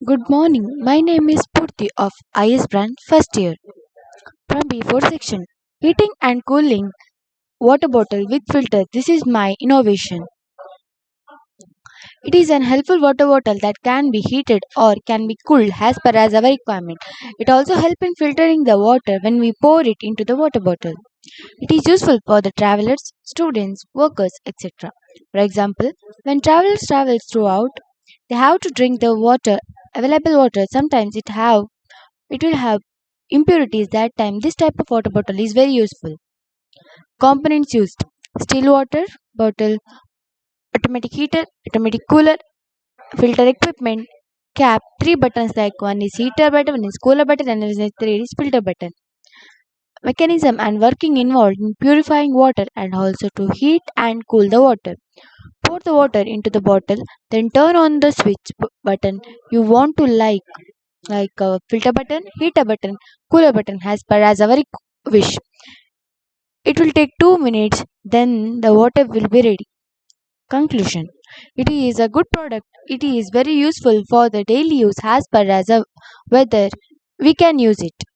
Good morning. My name is Spoorthi of IS brand first year from B4 section. Heating and cooling water bottle with filter. This is my innovation. It is an helpful water bottle that can be heated or can be cooled as per as our requirement. It also helps in filtering the water when we pour it into the water bottle. It is useful for the travelers, students, workers, etc. For example, when travelers travel throughout, they have to drink the water, available water. Sometimes it will have impurities that time. This type of water bottle is very useful. Components used: still water bottle, automatic heater, automatic cooler, filter equipment, cap, three buttons like one is heater button, one is cooler button, and three is filter button. Mechanism and working involved in purifying water and also to heat and cool the water. Pour the water into the bottle, then turn on the switch button you want to like a filter button, heater button, cooler button as per as our wish. It will take 2 minutes, then the water will be ready. Conclusion: it is a good product. It is very useful for the daily use as per as a whether we can use it.